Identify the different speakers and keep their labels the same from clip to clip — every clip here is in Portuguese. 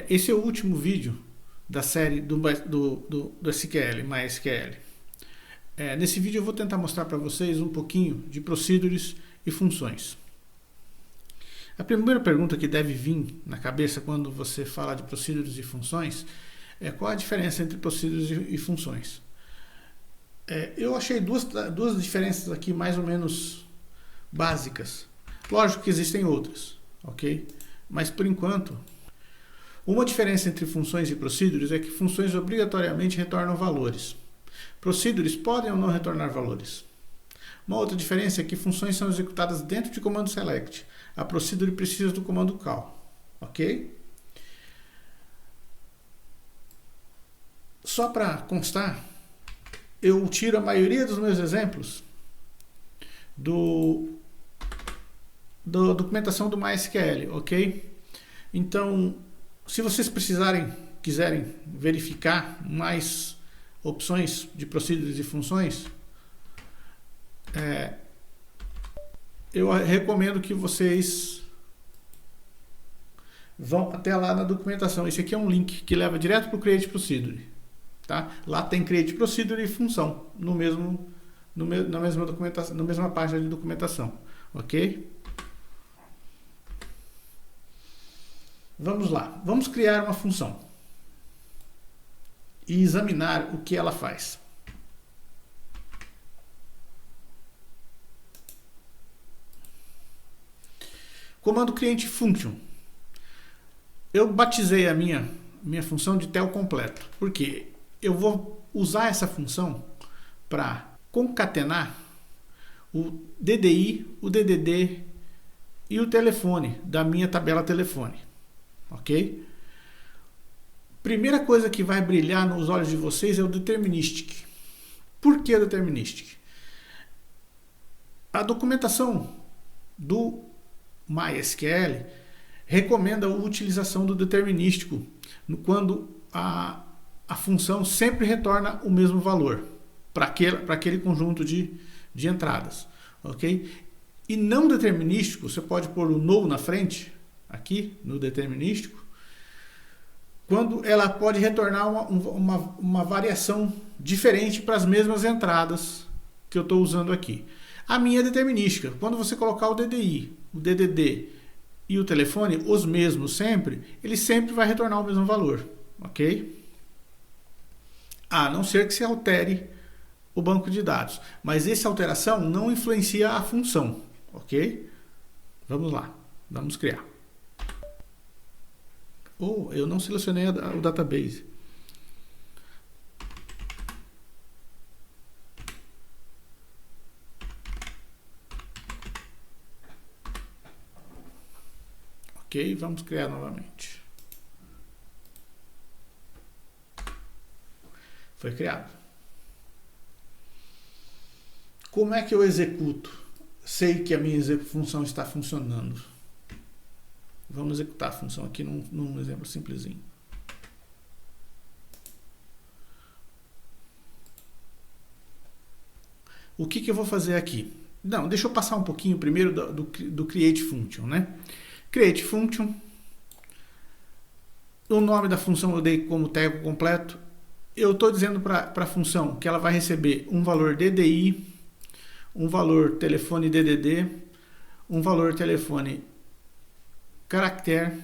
Speaker 1: Esse é o último vídeo da série do SQL, MySQL. Nesse vídeo eu vou tentar mostrar para vocês um pouquinho de procedures e funções. A primeira pergunta que deve vir na cabeça quando você fala de procedures e funções é qual a diferença entre procedures e funções. Eu achei duas diferenças aqui mais ou menos básicas. Lógico que existem outras, ok? Mas por enquanto, uma diferença entre funções e procedures é que funções obrigatoriamente retornam valores. Procedures podem ou não retornar valores. Uma outra diferença é que funções são executadas dentro de comando select. A procedure precisa do comando call, ok? Só para constar, eu tiro a maioria dos meus exemplos da documentação do MySQL, ok? Então, se vocês quiserem verificar mais opções de procedures e funções, eu recomendo que vocês vão até lá na documentação. Esse aqui é um link que leva direto para o Create Procedure. Tá? Lá tem Create Procedure e função na mesma documentação, na mesma página de documentação. Ok? Vamos lá. Vamos criar uma função e examinar o que ela faz. Comando create function. Eu batizei a minha função de tel completo. Por quê? Eu vou usar essa função para concatenar o DDI, o DDD e o telefone da minha tabela telefone. Ok? Primeira coisa que vai brilhar nos olhos de vocês é o deterministic. Por que deterministic? A documentação do MySQL recomenda a utilização do determinístico quando a função sempre retorna o mesmo valor para aquele conjunto de entradas, ok? E não determinístico, você pode pôr o no na frente, aqui no determinístico, quando ela pode retornar uma variação diferente para as mesmas entradas que eu estou usando aqui. A minha é determinística. Quando você colocar o DDI, o DDD e o telefone, os mesmos sempre, ele sempre vai retornar o mesmo valor, ok? A não ser que se altere o banco de dados. Mas essa alteração não influencia a função, ok? Vamos lá, vamos criar. Eu não selecionei o database. Ok, vamos criar novamente. Foi criado. Como é que eu executo? Sei que a minha função está funcionando. Vamos executar a função aqui num exemplo simplesinho. O que eu vou fazer aqui? Não, deixa eu passar um pouquinho primeiro do Create Function, né? Create Function. O nome da função eu dei como tag completo. Eu estou dizendo para a função que ela vai receber um valor DDI, um valor telefone DDD, um valor telefone caractere.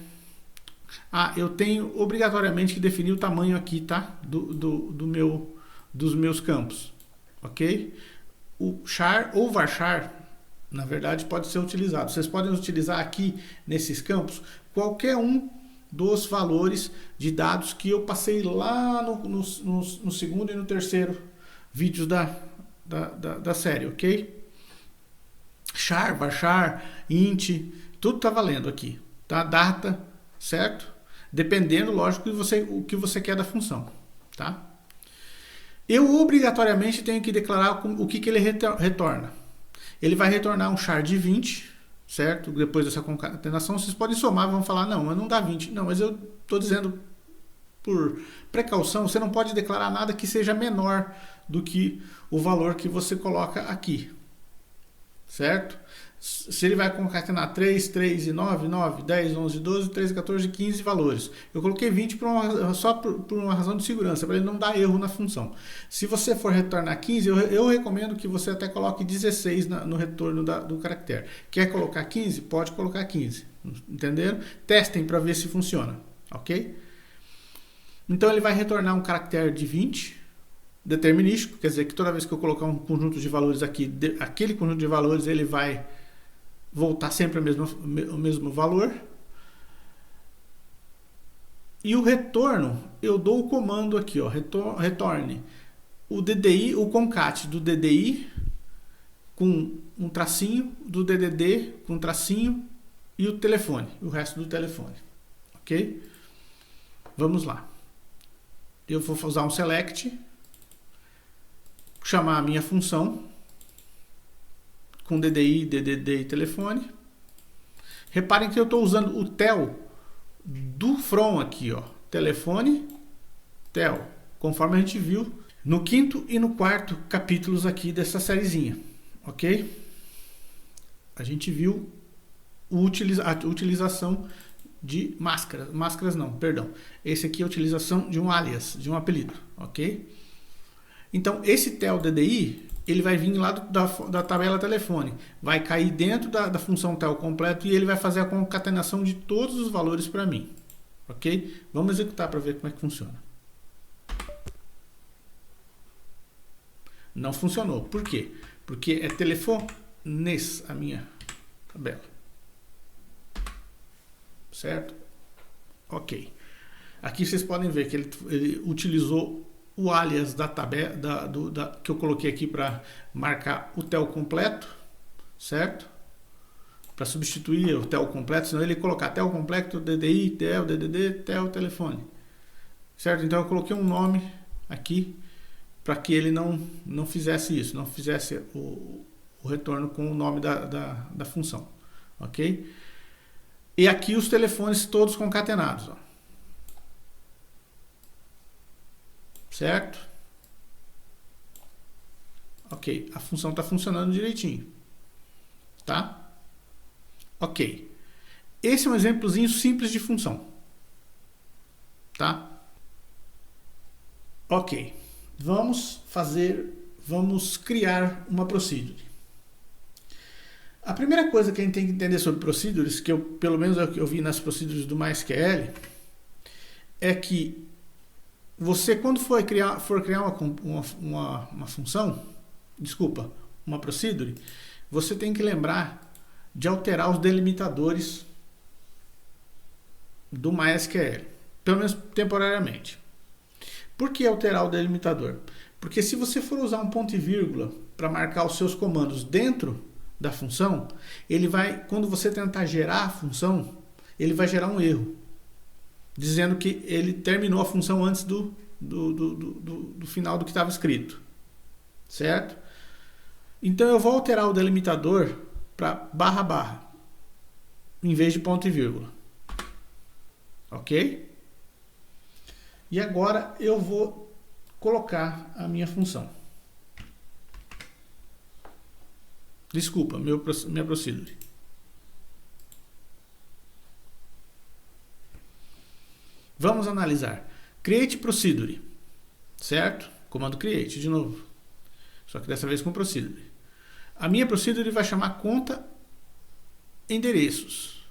Speaker 1: Eu tenho obrigatoriamente que definir o tamanho aqui, tá? Dos meus campos, ok? O char ou varchar, na verdade, pode ser utilizado. Vocês podem utilizar aqui nesses campos qualquer um dos valores de dados que eu passei lá no segundo e no terceiro vídeos da série, ok? Char, varchar, int, tudo está valendo aqui. Tá? Data, certo? Dependendo, lógico, o que você quer da função. Tá? Eu obrigatoriamente tenho que declarar o que ele retorna. Ele vai retornar um char de 20, certo? Depois dessa concatenação, vocês podem somar, vão falar, não, mas não dá 20. Não, mas eu estou dizendo, por precaução, você não pode declarar nada que seja menor do que o valor que você coloca aqui. certo? Se ele vai concatenar 3, 3 e 9, 9, 10, 11, 12, 13, 14, 15 valores. Eu coloquei 20 só por uma razão de segurança, para ele não dar erro na função. Se você for retornar 15, eu recomendo que você até coloque 16 no retorno do caractere. Quer colocar 15? Pode colocar 15. Entenderam? Testem para ver se funciona. Ok? Então ele vai retornar um caractere de 20, determinístico, quer dizer que toda vez que eu colocar um conjunto de valores aqui, aquele conjunto de valores ele vai voltar sempre o mesmo valor. E o retorno, eu dou o comando aqui, ó, retorne o DDI, o concat do DDI com um tracinho, do DDD com um tracinho e o telefone, o resto do telefone. Ok? Vamos lá. Eu vou usar um select, chamar a minha função com DDI, DDD e telefone. Reparem que eu estou usando o tel do from aqui, ó, telefone, tel, conforme a gente viu no quinto e no quarto capítulos aqui dessa sériezinha, ok? A gente viu a utilização de máscaras não, perdão. Esse aqui é a utilização de um alias, de um apelido, ok? Então esse tel DDI ele vai vir lá da tabela telefone, vai cair dentro da função tel completo e ele vai fazer a concatenação de todos os valores para mim. Ok? Vamos executar para ver como é que funciona. Não funcionou. Por quê? Porque é telefones a minha tabela. Certo? Ok. Aqui vocês podem ver que ele utilizou o alias da tabela que eu coloquei aqui para marcar o tel completo, certo? Para substituir o tel completo, senão ele ia colocar tel completo, DDI, tel, DDD, tel, telefone, certo? Então eu coloquei um nome aqui para que ele não fizesse isso, não fizesse o retorno com o nome da função, ok? E aqui os telefones todos concatenados, ó. Certo? Ok, a função está funcionando direitinho. Tá? Ok. Esse é um exemplozinho simples de função. Tá? Ok. Vamos criar uma procedure. A primeira coisa que a gente tem que entender sobre procedures, que pelo menos é o que eu vi nas procedures do MySQL, é que você, quando for criar uma função, desculpa, uma procedure, você tem que lembrar de alterar os delimitadores do MySQL, pelo menos temporariamente. Por que alterar o delimitador? Porque se você for usar um ponto e vírgula para marcar os seus comandos dentro da função, ele vai, quando você tentar gerar a função, ele vai gerar um erro, dizendo que ele terminou a função antes do final do que estava escrito, certo? Então eu vou alterar o delimitador para barra barra, em vez de ponto e vírgula, ok? E agora eu vou colocar a minha função. Desculpa, minha procedure. Vamos analisar. Create procedure, certo? Comando create, de novo. Só que dessa vez com procedure. A minha procedure vai chamar conta endereços.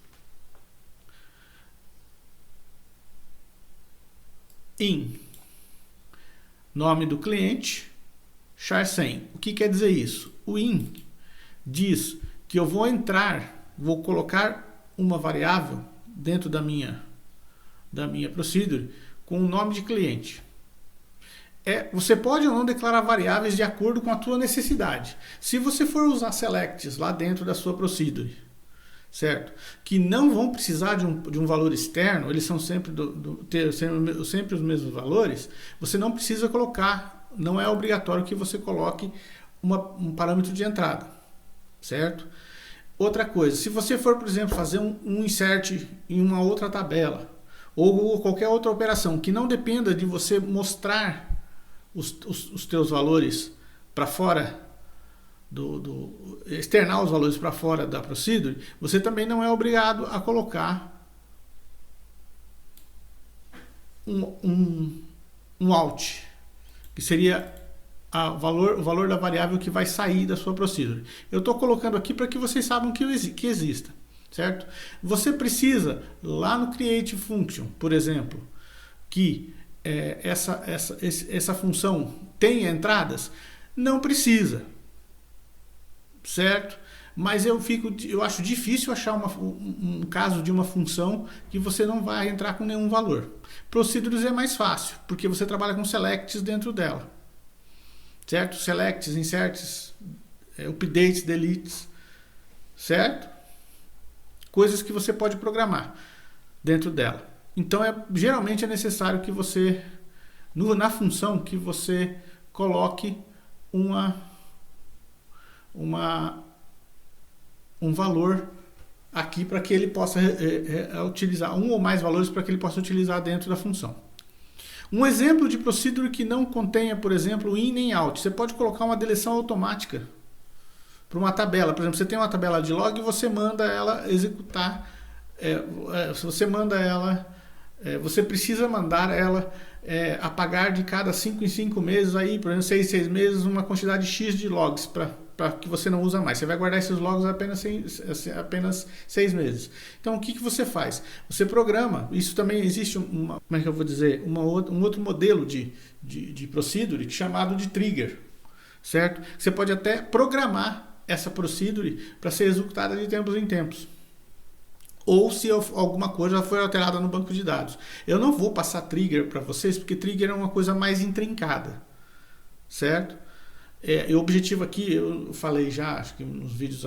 Speaker 1: In. Nome do cliente, char100. O que quer dizer isso? O in diz que eu vou colocar uma variável dentro da minha procedure com o nome de cliente. Você pode ou não declarar variáveis de acordo com a tua necessidade. Se você for usar selects lá dentro da sua procedure, certo? Que não vão precisar de um valor externo, eles são sempre sempre os mesmos valores, você não precisa colocar, não é obrigatório que você coloque um parâmetro de entrada, certo? Outra coisa, se você for, por exemplo, fazer um insert em uma outra tabela, ou qualquer outra operação que não dependa de você mostrar os teus valores para fora externar os valores para fora da procedure, você também não é obrigado a colocar um out, que seria o valor da variável que vai sair da sua procedure. Eu estou colocando aqui para que vocês saibam que exista, certo? Você precisa, lá no create function, por exemplo, que essa função tenha entradas? Não precisa, certo? Mas eu acho difícil achar um caso de uma função que você não vai entrar com nenhum valor. Procedures é mais fácil, porque você trabalha com selects dentro dela, certo? Selects, inserts, updates, deletes, certo? Coisas que você pode programar dentro dela. Então, geralmente é necessário que você, na função, que você coloque um valor aqui para que ele possa utilizar, um ou mais valores para que ele possa utilizar dentro da função. Um exemplo de procedure que não contenha, por exemplo, in nem out. Você pode colocar uma deleção automática para uma tabela. Por exemplo, você tem uma tabela de log e você manda ela executar. Você precisa mandar ela apagar de cada 5 em 5 meses, aí, por exemplo, 6 em 6 meses, uma quantidade X de logs para que você não usa mais. Você vai guardar esses logs apenas 6 meses. Então, o que você faz? Você programa. Isso também existe um outro modelo de procedure chamado de trigger, certo? Você pode até programar essa procedure para ser executada de tempos em tempos. Ou se alguma coisa foi alterada no banco de dados. Eu não vou passar trigger para vocês, porque trigger é uma coisa mais intrincada, certo? O objetivo aqui, eu falei já, acho que alguns vídeos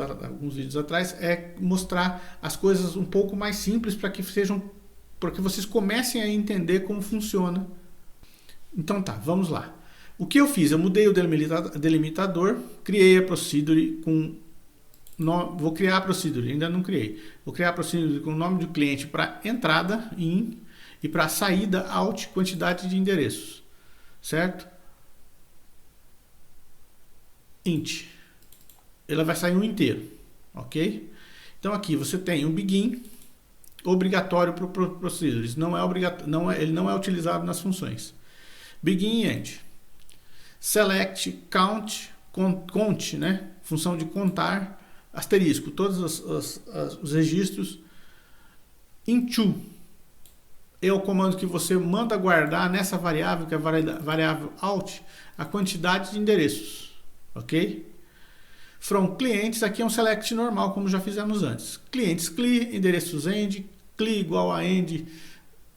Speaker 1: atrás, é mostrar as coisas um pouco mais simples para que vocês comecem a entender como funciona. Então tá, vamos lá. O que eu fiz? Eu mudei o delimitador, criei a procedure com... Vou criar a procedure, ainda não criei. Vou criar a procedure com o nome do cliente para entrada, in, e para saída, out, quantidade de endereços, certo? Int. Ela vai sair um inteiro, ok? Então aqui você tem um begin, obrigatório para procedures, ele não é utilizado nas funções. Begin e end. Select, count, né? Função de contar, asterisco, todos os registros. Into é o comando que você manda guardar nessa variável, que é a variável out, a quantidade de endereços, ok? From clientes, aqui é um select normal, como já fizemos antes. Clientes clear, endereços end, clear igual a end,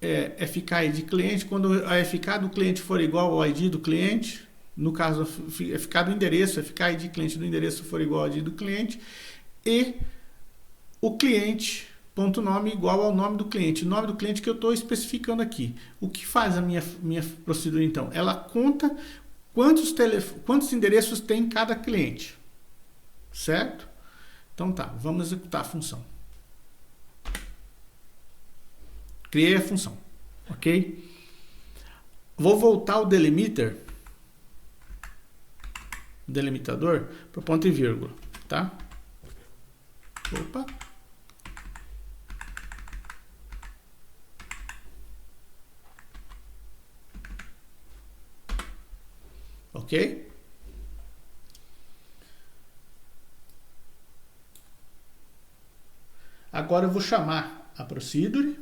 Speaker 1: FK de cliente, quando a FK do cliente for igual ao ID do cliente, no caso, FK do endereço, FK de cliente do endereço for igual ao ID do cliente, e o cliente.nome igual ao nome do cliente. O nome do cliente que eu estou especificando aqui. O que faz a minha procedura, então? Ela conta quantos endereços tem cada cliente. Certo? Então tá, vamos executar a função. Criei a função. Ok? Vou voltar o delimitador para ponto e vírgula, tá? Opa. Ok? Agora eu vou chamar a procedure.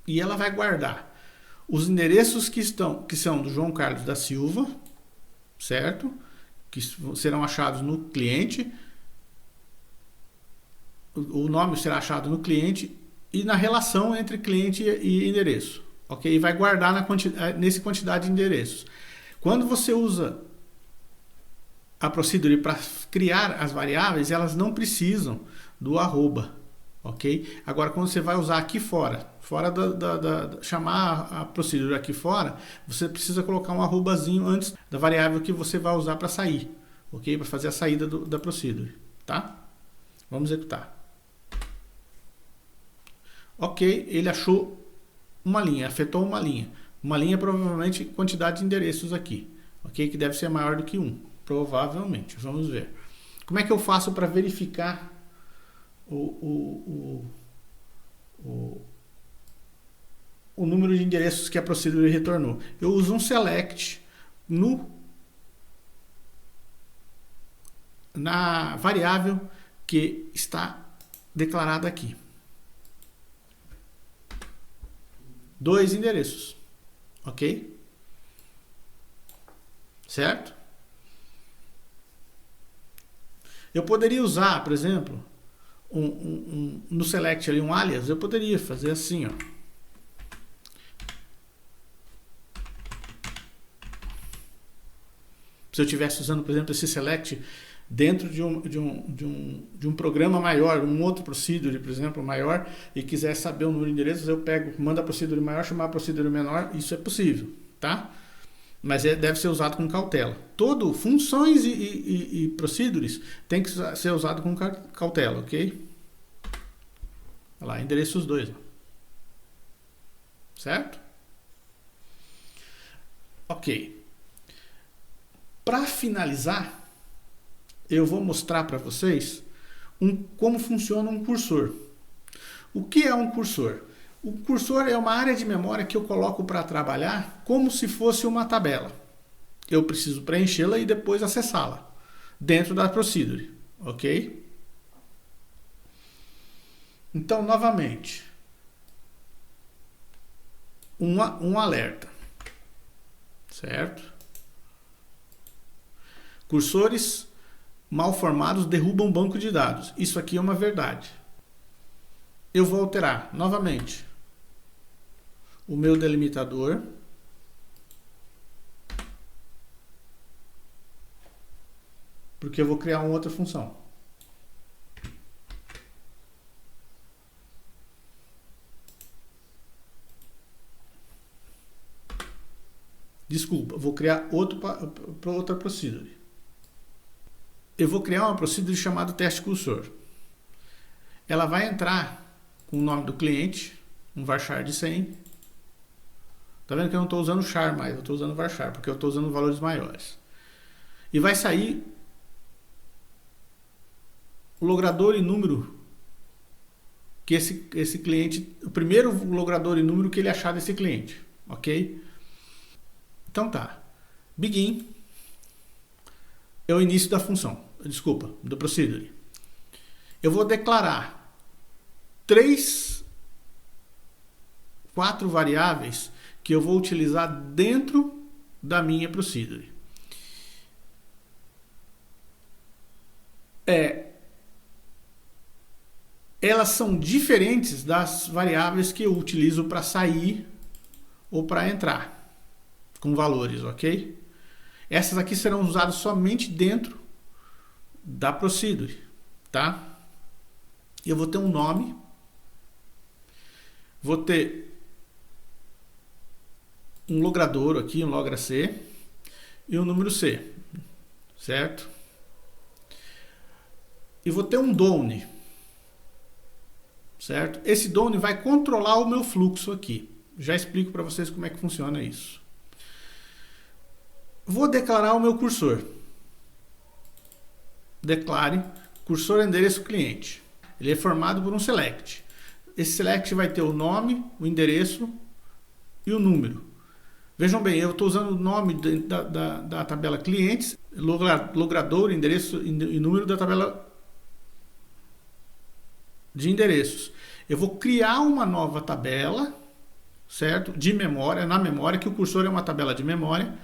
Speaker 1: E ela vai guardar os endereços que são do João Carlos da Silva, certo? Que serão achados no cliente. O nome será achado no cliente e na relação entre cliente e endereço, ok? E vai guardar nessa quantidade de endereços. Quando você usa a procedure para criar as variáveis, elas não precisam do arroba, ok? Agora, quando você vai usar aqui fora chamar a procedure aqui fora, você precisa colocar um arrobazinho antes da variável que você vai usar para sair, ok? Para fazer a saída da procedure, tá? Vamos executar. Ok, ele achou uma linha, afetou uma linha. Uma linha provavelmente quantidade de endereços aqui, ok? Que deve ser maior do que 1, provavelmente. Vamos ver. Como é que eu faço para verificar o número de endereços que a procedure retornou? Eu uso um select na variável que está declarada aqui. 2 endereços, ok? Certo? Eu poderia usar, por exemplo, no select ali um alias, eu poderia fazer assim, ó. Se eu estivesse usando, por exemplo, esse select dentro de um programa maior, um outro procedure, por exemplo, maior, e quiser saber o número de endereços, eu pego, mando a procedure maior, chamar a procedure menor, isso é possível, tá? Mas deve ser usado com cautela. Funções e procedures tem que ser usado com cautela, ok? Olha lá, endereços 2. Certo? Ok. Para finalizar, eu vou mostrar para vocês como funciona um cursor. O que é um cursor? O cursor é uma área de memória que eu coloco para trabalhar como se fosse uma tabela. Eu preciso preenchê-la e depois acessá-la dentro da procedure, ok? Então, novamente, um alerta, certo? Cursores mal formados derrubam banco de dados. Isso aqui é uma verdade. Eu vou alterar novamente o meu delimitador. Porque eu vou criar uma outra função. Desculpa, vou criar outra procedure. Eu vou criar uma procedure chamada teste cursor. Ela vai entrar com o nome do cliente, um varchar de 100. Tá vendo que eu não estou usando char mais, eu estou usando varchar, porque eu estou usando valores maiores. E vai sair o logrador e número que esse cliente, o primeiro logrador e número que ele achar desse cliente, ok? Então tá, begin é o início da função, desculpa, do procedure. Eu vou declarar 4 variáveis que eu vou utilizar dentro da minha procedure. Elas são diferentes das variáveis que eu utilizo para sair ou para entrar com valores, ok? Essas aqui serão usadas somente dentro da procedure, tá? Eu vou ter um nome, vou ter um logrador aqui, um logra C, e um número C, certo? E vou ter um downe, certo? Esse downe vai controlar o meu fluxo aqui. Já explico para vocês como é que funciona isso. Vou declarar o meu cursor. Declare cursor endereço cliente. Ele é formado por um select. Esse select vai ter o nome, o endereço e o número. Vejam bem, eu estou usando o nome da tabela clientes, logrador, endereço e número da tabela de endereços. Eu vou criar uma nova tabela, certo? De memória, na memória, que o cursor é uma tabela de memória,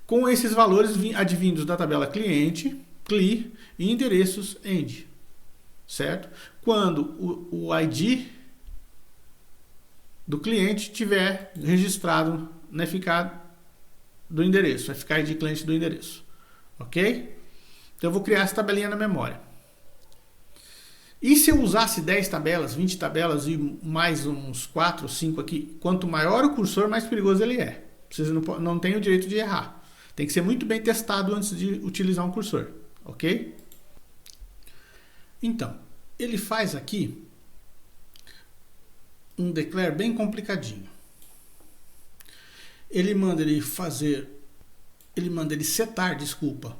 Speaker 1: com esses valores advindos da tabela cliente, cli, e endereços end, certo? Quando o ID do cliente tiver registrado na FK do endereço, FK ID cliente do endereço, ok? Então eu vou criar essa tabelinha na memória. E se eu usasse 10 tabelas, 20 tabelas e mais uns 4 ou 5 aqui, quanto maior o cursor, mais perigoso ele é. Vocês não têm o direito de errar. Tem que ser muito bem testado antes de utilizar um cursor, ok? Então, ele faz aqui um declare bem complicadinho. ele manda ele setar, desculpa,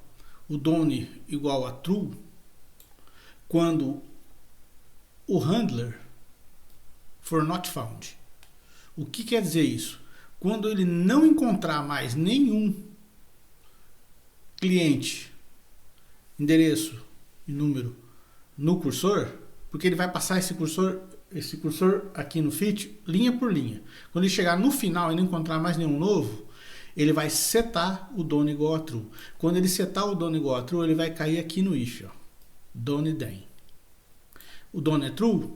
Speaker 1: o done igual a true quando o handler for not found. O que quer dizer isso? Quando ele não encontrar mais nenhum cliente, endereço e número no cursor, porque ele vai passar esse cursor aqui no fit, linha por linha. Quando ele chegar no final e não encontrar mais nenhum novo, ele vai setar o done igual a true. Quando ele setar o done igual a true, ele vai cair aqui no if, ó, done then. O done é true,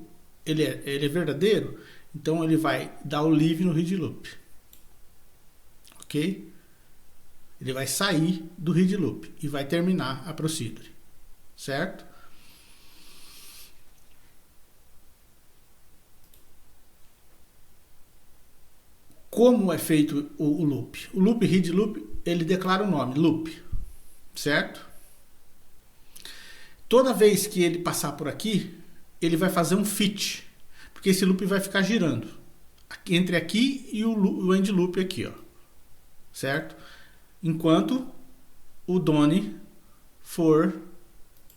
Speaker 1: ele é verdadeiro, então ele vai dar o leave no read loop. Ok? Ele vai sair do read loop e vai terminar a procedure. Certo? Como é feito o loop? O loop, read loop, ele declara o nome, loop. Certo? Toda vez que ele passar por aqui, ele vai fazer um fit. Porque esse loop vai ficar girando. Entre aqui e o end loop aqui, ó. Certo? Enquanto o done for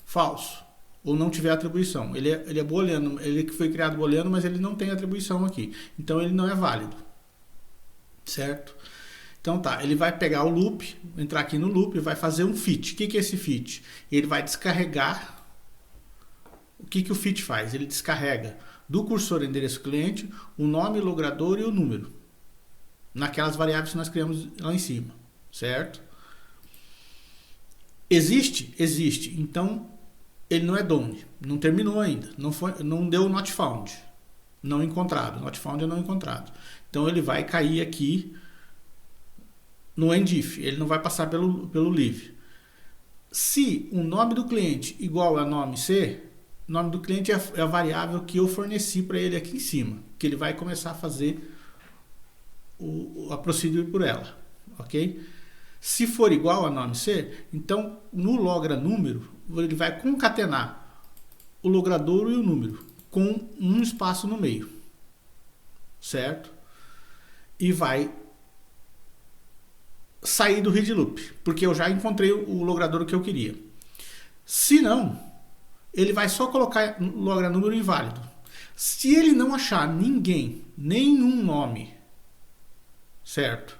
Speaker 1: falso. Ou não tiver atribuição. Ele é booleano. Ele foi criado booleano, mas ele não tem atribuição aqui. Então ele não é válido. Certo? Então tá, ele vai pegar o loop, entrar aqui no loop e vai fazer um fit. O que é esse fit? Ele vai descarregar. O que o fit faz? Ele descarrega do cursor endereço cliente o nome, o logrador e o número. Naquelas variáveis que nós criamos lá em cima. Certo? Existe? Existe. Então, ele não é done. Não terminou ainda. Não deu not found. Não encontrado. Not found é não encontrado. Então, ele vai cair aqui no end if. Ele não vai passar pelo leave. Se o nome do cliente igual a nome C, o nome do cliente é a variável que eu forneci para ele aqui em cima. Que ele vai começar a fazer a procedure por ela. Ok? Se for igual a nome C, então no logra número, ele vai concatenar o logrador e o número com um espaço no meio. Certo? E vai sair do read loop, porque eu já encontrei o logrador que eu queria. Se não, ele vai só colocar logra número inválido. Se ele não achar nenhum nome, certo,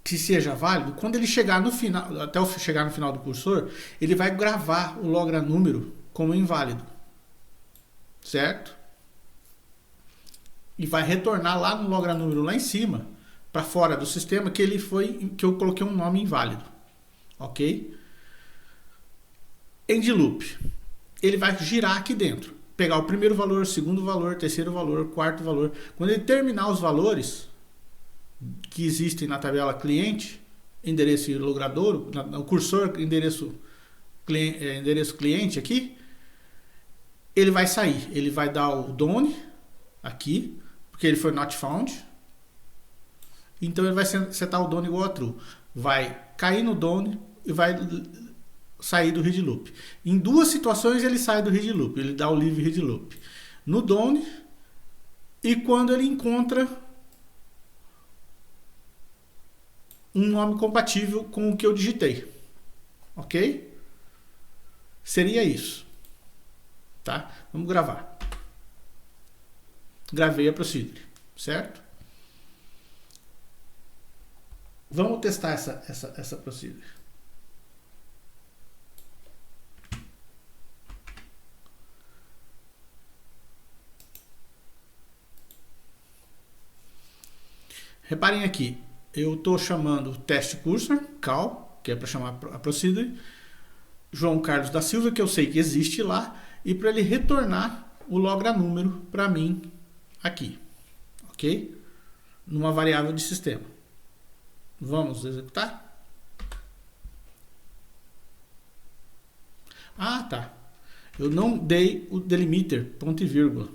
Speaker 1: que seja válido, quando ele chegar no final, até chegar no final do cursor, ele vai gravar o logra número como inválido, certo? E vai retornar lá no logra número lá em cima, para fora do sistema, que eu coloquei um nome inválido, ok? End loop, ele vai girar aqui dentro, pegar o primeiro valor, segundo valor, terceiro valor, quarto valor. Quando ele terminar os valores que existem na tabela cliente, endereço e logrador, no cursor endereço cliente aqui, ele vai sair, ele vai dar o done aqui, porque ele foi not found, então ele vai setar o done igual a true, vai cair no done e vai sair do read loop. Em duas situações ele sai do read loop, ele dá o leave read loop, no done e quando ele encontra um nome compatível com o que eu digitei. Ok? Seria isso. Tá? Vamos gravar. Gravei a procedure. Certo? Vamos testar essa procedure. Reparem aqui. Eu estou chamando test cursor, cal, que é para chamar a procedure, João Carlos da Silva, que eu sei que existe lá, e para ele retornar o logra número para mim aqui, ok? Numa variável de sistema. Vamos executar? Ah, tá. Eu não dei o delimiter, ponto e vírgula.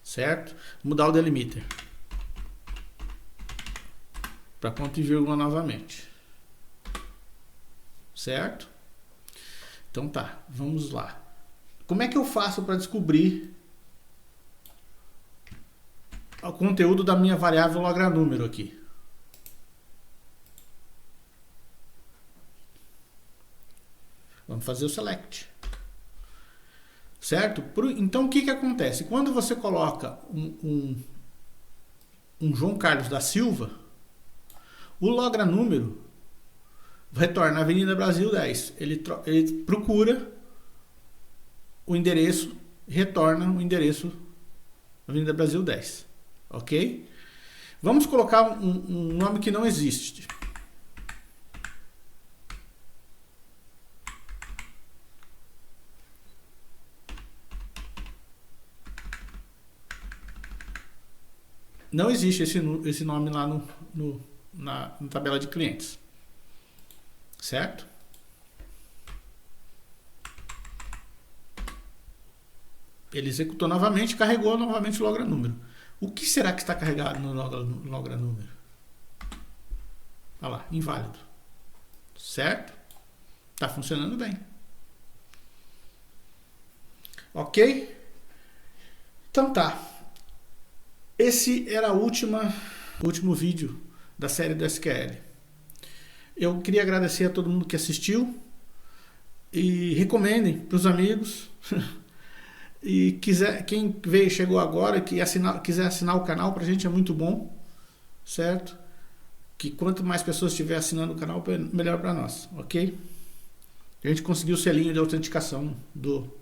Speaker 1: Certo? Vou mudar o delimiter para ponto e vírgula novamente. Certo? Então tá, vamos lá. Como é que eu faço para descobrir o conteúdo da minha variável logranúmero aqui. Vamos fazer o select. Certo? Então o que acontece? Quando você coloca um João Carlos da Silva, o logranúmero retorna Avenida Brasil 10. Ele procura o endereço, retorna o endereço Avenida Brasil 10. Ok? Vamos colocar um nome que não existe. Não existe esse nome lá na tabela de clientes. Certo? Ele executou novamente, carregou novamente o logranúmero. O que será que está carregado no logranúmero? Olha lá, inválido. Certo? Está funcionando bem. Ok? Então tá. Esse era o último vídeo da série do SQL. Eu queria agradecer a todo mundo que assistiu e recomendem para os amigos. E quem chegou agora e quiser assinar o canal, para a gente é muito bom, certo? Que quanto mais pessoas estiver assinando o canal, melhor para nós, ok? A gente conseguiu o selinho de autenticação do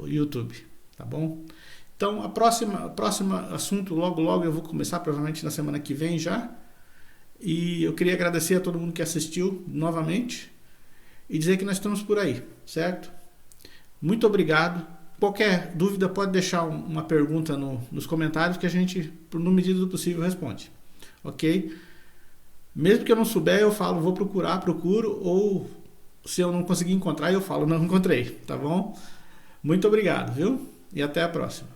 Speaker 1: YouTube, tá bom? Então, a próxima assunto, logo eu vou começar, provavelmente na semana que vem já. E eu queria agradecer a todo mundo que assistiu novamente e dizer que nós estamos por aí, certo? Muito obrigado. Qualquer dúvida pode deixar uma pergunta nos comentários que a gente, no medida do possível, responde, ok? Mesmo que eu não souber, eu falo, vou procuro, ou se eu não conseguir encontrar, eu falo, não encontrei, tá bom? Muito obrigado, viu? E até a próxima.